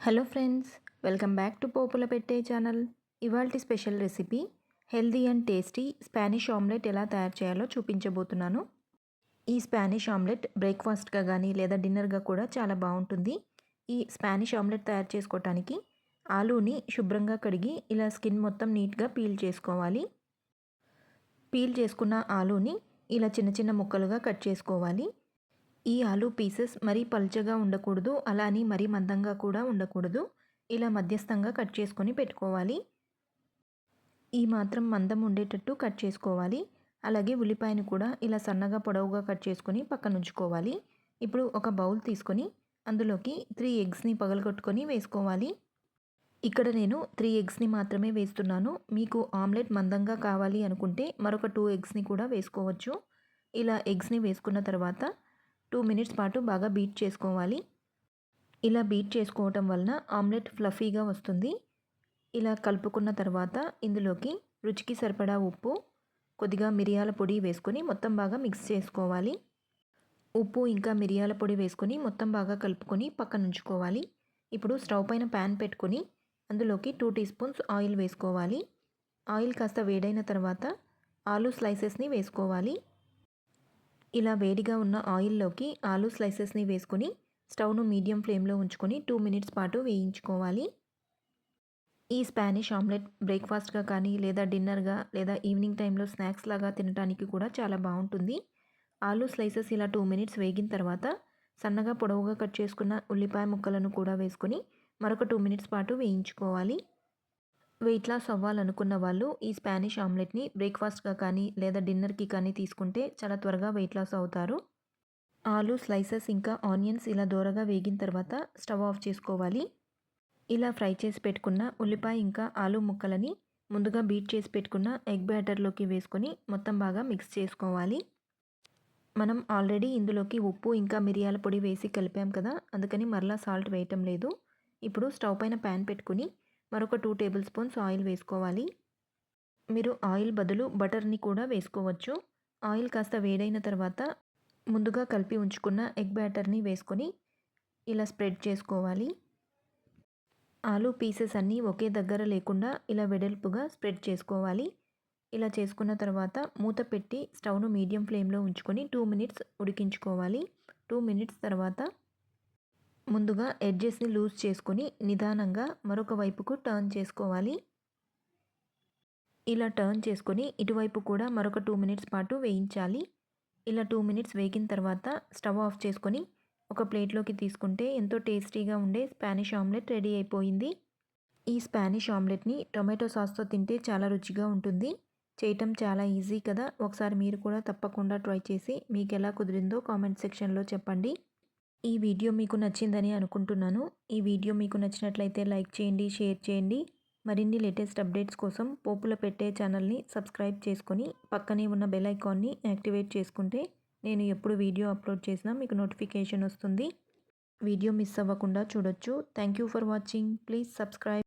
Hello friends, welcome back to పోపుల పెట్టే channel. ఇవాల్టి special recipe healthy and tasty Spanish omelette ఎలా తయారు చేయాలో చూపించబోతున్నాను. ఈ స్పానిష్ ఆమ్లెట్ బ్రేక్ఫాస్ట్గా కానీ లేదా డిన్నర్గా కూడా చాలా బాగుంటుంది. ఈ స్పానిష్ ఆమ్లెట్ తయారు చేసుకోవటానికి ఆలూని శుభ్రంగా కడిగి ఇలా స్కిన్ మొత్తం నీట్గా పీల్ చేసుకోవాలి. పీల్ చేసుకున్న ఆలూని ఇలా చిన్న చిన్న ముక్కలుగా కట్ చేసుకోవాలి. ఈ ఆలూ పీసెస్ మరీ పల్చగా ఉండకూడదు, అలా అని మరీ మందంగా కూడా ఉండకూడదు. ఇలా మధ్యస్థంగా కట్ చేసుకొని పెట్టుకోవాలి. ఈ మాత్రం మందం ఉండేటట్టు కట్ చేసుకోవాలి. అలాగే ఉల్లిపాయను కూడా ఇలా సన్నగా పొడవుగా కట్ చేసుకొని పక్కన ఉంచుకోవాలి. ఇప్పుడు ఒక బౌల్ తీసుకొని అందులోకి 3 ఎగ్స్ని పగలగొట్టుకొని వేసుకోవాలి. ఇక్కడ నేను 3 ఎగ్స్ని మాత్రమే వేస్తున్నాను. మీకు ఆమ్లెట్ మందంగా కావాలి అనుకుంటే మరొక 2 ఎగ్స్ని కూడా వేసుకోవచ్చు. ఇలా ఎగ్స్ని వేసుకున్న తర్వాత 2 మినిట్స్ పాటు బాగా బీట్ చేసుకోవాలి. ఇలా బీట్ చేసుకోవటం వలన ఆమ్లెట్ ఫ్లఫీగా వస్తుంది. ఇలా కలుపుకున్న తర్వాత ఇందులోకి రుచికి సరిపడా ఉప్పు, కొద్దిగా మిరియాల పొడి వేసుకొని మొత్తం బాగా మిక్స్ చేసుకోవాలి. ఉప్పు ఇంకా మిరియాల పొడి వేసుకొని మొత్తం బాగా కలుపుకొని పక్కన ఉంచుకోవాలి. ఇప్పుడు స్టవ్ పైన ప్యాన్ పెట్టుకొని అందులోకి 2 టీ స్పూన్స్ ఆయిల్ వేసుకోవాలి. ఆయిల్ కాస్త వేడైన తర్వాత ఆలూ స్లైసెస్ని వేసుకోవాలి. ఇలా వేడిగా ఉన్న ఆయిల్లోకి ఆలూ స్లైసెస్ని వేసుకొని స్టవ్ను మీడియం ఫ్లేమ్లో ఉంచుకొని 2 మినిట్స్ పాటు వేయించుకోవాలి. ఈ స్పానిష్ ఆమ్లెట్ బ్రేక్ఫాస్ట్గా కానీ లేదా డిన్నర్గా లేదా ఈవినింగ్ టైంలో స్నాక్స్ లాగా తినడానికి కూడా చాలా బాగుంటుంది. ఆలూ స్లైసెస్ ఇలా 2 మినిట్స్ వేగిన తర్వాత సన్నగా పొడవుగా కట్ చేసుకున్న ఉల్లిపాయ ముక్కలను కూడా వేసుకొని మరొక 2 మినిట్స్ పాటు వేయించుకోవాలి. వెయిట్ లాస్ అవ్వాలనుకున్న వాళ్ళు ఈ స్పానిష్ ఆమ్లెట్ని బ్రేక్ఫాస్ట్గా కానీ లేదా డిన్నర్కి కానీ తీసుకుంటే చాలా త్వరగా వెయిట్ లాస్ అవుతారు. ఆలూ స్లైసెస్ ఇంకా ఆనియన్స్ ఇలా దోరగా వేగిన తర్వాత స్టవ్ ఆఫ్ చేసుకోవాలి. ఇలా ఫ్రై చేసి పెట్టుకున్న ఉల్లిపాయ ఇంకా ఆలూ ముక్కలని ముందుగా బీట్ చేసి పెట్టుకున్న ఎగ్ బ్యాటర్లోకి వేసుకొని మొత్తం బాగా మిక్స్ చేసుకోవాలి. మనం ఆల్రెడీ ఇందులోకి ఉప్పు ఇంకా మిరియాల పొడి వేసి కలిపాం కదా, అందుకని మరలా సాల్ట్ వేయటం లేదు. ఇప్పుడు స్టవ్ పైన ప్యాన్ పెట్టుకుని మరొక 2 టేబుల్ స్పూన్స్ ఆయిల్ వేసుకోవాలి. మీరు ఆయిల్ బదులు బటర్ని కూడా వేసుకోవచ్చు. ఆయిల్ కాస్త వేడైన తర్వాత ముందుగా కలిపి ఉంచుకున్న ఎగ్ బ్యాటర్ని వేసుకొని ఇలా స్ప్రెడ్ చేసుకోవాలి. ఆలూ పీసెస్ అన్నీ ఒకే దగ్గర లేకుండా ఇలా వెడల్పుగా స్ప్రెడ్ చేసుకోవాలి. ఇలా చేసుకున్న తర్వాత మూత పెట్టి స్టవ్ను మీడియం ఫ్లేమ్లో ఉంచుకొని 2 మినిట్స్ ఉడికించుకోవాలి. 2 మినిట్స్ తర్వాత ముందుగా ఎడ్జెస్ని లూజ్ చేసుకొని నిదానంగా మరొక వైపుకు టర్న్ చేసుకోవాలి. ఇలా టర్న్ చేసుకొని ఇటువైపు కూడా మరొక 2 మినిట్స్ పాటు వేయించాలి. ఇలా 2 మినిట్స్ వేగిన తర్వాత స్టవ్ ఆఫ్ చేసుకొని ఒక ప్లేట్లోకి తీసుకుంటే ఎంతో టేస్టీగా ఉండే స్పానిష్ ఆమ్లెట్ రెడీ అయిపోయింది. ఈ స్పానిష్ ఆమ్లెట్ని టొమాటో సాస్తో తింటే చాలా రుచిగా ఉంటుంది. చేయటం చాలా ఈజీ కదా. ఒకసారి మీరు కూడా తప్పకుండా ట్రై చేసి మీకు ఎలా కుదిరిందో కామెంట్ సెక్షన్లో చెప్పండి. ఈ వీడియో మీకు నచ్చిందని అనుకుంటున్నాను. ఈ వీడియో మీకు నచ్చినట్లయితే లైక్ చేయండి, షేర్ చేయండి. మరిన్ని లేటెస్ట్ అప్డేట్స్ కోసం పోపుల పెట్టే ఛానల్ని సబ్స్క్రైబ్ చేసుకొని పక్కనే ఉన్న బెల్ ఐకాన్ని యాక్టివేట్ చేసుకుంటే నేను ఎప్పుడు వీడియో అప్లోడ్ చేసినా మీకు నోటిఫికేషన్ వస్తుంది. వీడియో మిస్ అవ్వకుండా చూడొచ్చు. Thank you for watching. Please subscribe.